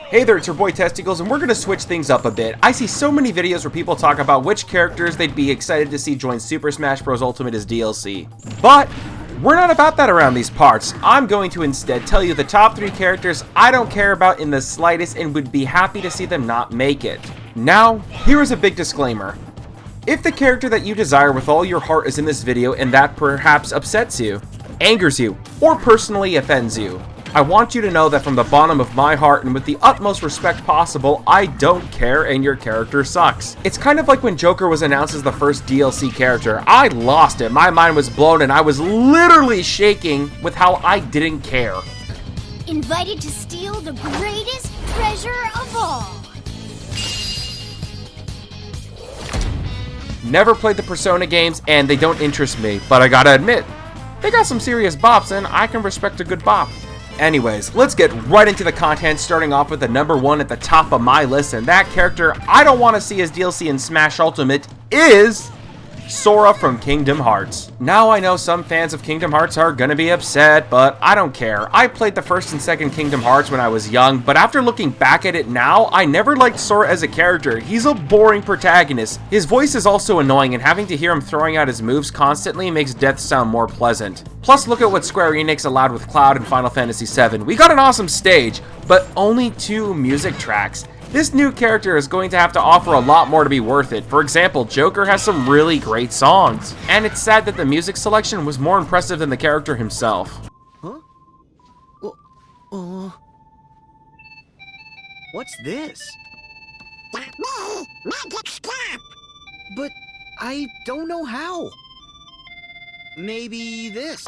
Hey there, it's your boy Testicles, and we're going to switch things up a bit. I see so many videos where people talk about which characters they'd be excited to see join Super Smash Bros. Ultimate as DLC. But we're not about that around these parts. I'm going to instead tell you the top 3 characters I don't care about in the slightest and would be happy to see them not make it. Now, here is a big disclaimer. If the character that you desire with all your heart is in this video and that perhaps upsets you, angers you, or personally offends you, I want you to know that from the bottom of my heart and with the utmost respect possible, I don't care and your character sucks. It's kind of like when Joker was announced as the first DLC character. I lost it, my mind was blown, and I was literally shaking with how I didn't care. Invited to steal the greatest treasure of all. Never played the Persona games and they don't interest me, but I gotta admit, they got some serious bops and I can respect a good bop. Anyways, let's get right into the content, starting off with the number 1 at the top of my list, and that character I don't want to see as DLC in Smash Ultimate is Sora from Kingdom Hearts. Now I know some fans of Kingdom Hearts are gonna be upset, but I don't care. I played the first and second Kingdom Hearts when I was young, but after looking back at it now, I never liked Sora as a character. He's a boring protagonist. His voice is also annoying, and having to hear him throwing out his moves constantly makes death sound more pleasant. Plus, look at what Square Enix allowed with Cloud and Final Fantasy VII. We got an awesome stage, but only 2 music tracks. This new character is going to have to offer a lot more to be worth it. For example, Joker has some really great songs, and it's sad that the music selection was more impressive than the character himself. Huh? What's this? Magic stop! But I don't know how. Maybe this.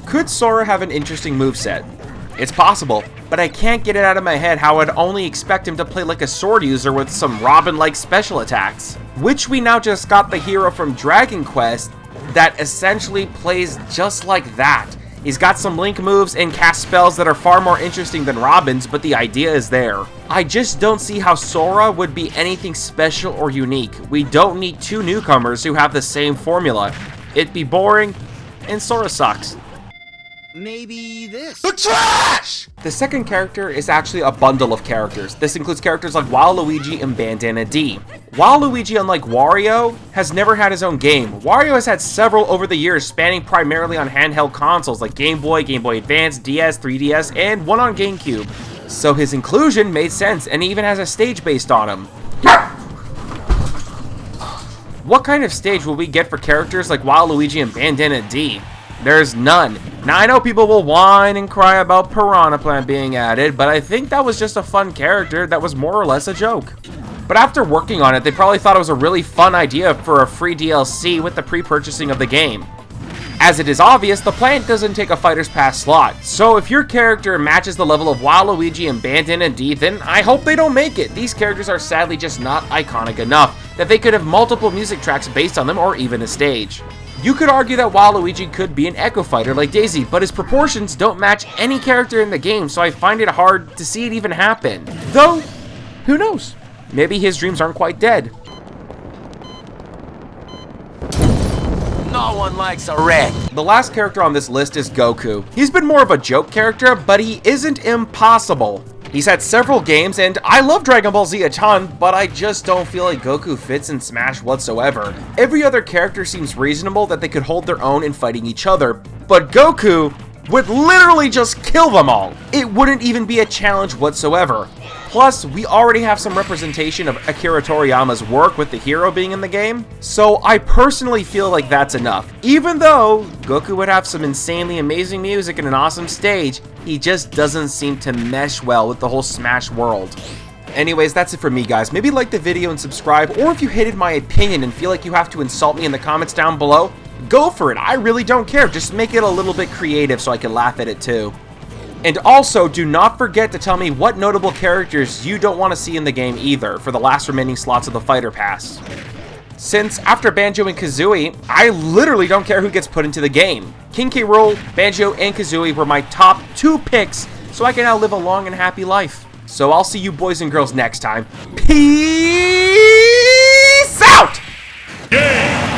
Could Sora have an interesting moveset? It's possible, but I can't get it out of my head how I'd only expect him to play like a sword user with some Robin-like special attacks. Which we now just got the hero from Dragon Quest that essentially plays just like that. He's got some Link moves and cast spells that are far more interesting than Robin's, but the idea is there. I just don't see how Sora would be anything special or unique. We don't need 2 newcomers who have the same formula. It'd be boring, and Sora sucks. Maybe this. The trash! The second character is actually a bundle of characters. This includes characters like Waluigi and Bandana D. Waluigi, unlike Wario, has never had his own game. Wario has had several over the years, spanning primarily on handheld consoles like Game Boy, Game Boy Advance, DS, 3DS, and one on GameCube. So his inclusion made sense, and he even has a stage based on him. What kind of stage will we get for characters like Waluigi and Bandana D? There's none. Now I know people will whine and cry about Piranha Plant being added, but I think that was just a fun character that was more or less a joke. But after working on it, they probably thought it was a really fun idea for a free DLC with the pre-purchasing of the game. As it is obvious, the plant doesn't take a Fighter's Pass slot, so if your character matches the level of Waluigi and Bandana D, then I hope they don't make it. These characters are sadly just not iconic enough that they could have multiple music tracks based on them or even a stage. You could argue that Waluigi could be an Echo Fighter like Daisy, but his proportions don't match any character in the game, so I find it hard to see it even happen. Though, who knows? Maybe his dreams aren't quite dead. No one likes a wreck. The last character on this list is Goku. He's been more of a joke character, but he isn't impossible. He's had several games, and I love Dragon Ball Z a ton, but I just don't feel like Goku fits in Smash whatsoever. Every other character seems reasonable that they could hold their own in fighting each other, but Goku would literally just kill them all. It wouldn't even be a challenge whatsoever. Plus, we already have some representation of Akira Toriyama's work with the hero being in the game, so I personally feel like that's enough. Even though Goku would have some insanely amazing music and an awesome stage, he just doesn't seem to mesh well with the whole Smash world. Anyways, that's it for me, guys. Maybe like the video and subscribe, or if you hated my opinion and feel like you have to insult me in the comments down below, go for it. I really don't care. Just make it a little bit creative so I can laugh at it too. And also, do not forget to tell me what notable characters you don't want to see in the game either for the last remaining slots of the Fighter Pass. Since after Banjo and Kazooie, I literally don't care who gets put into the game. King K. Rool, Banjo, and Kazooie were my top 2 picks, so I can now live a long and happy life. So I'll see you boys and girls next time. Peace!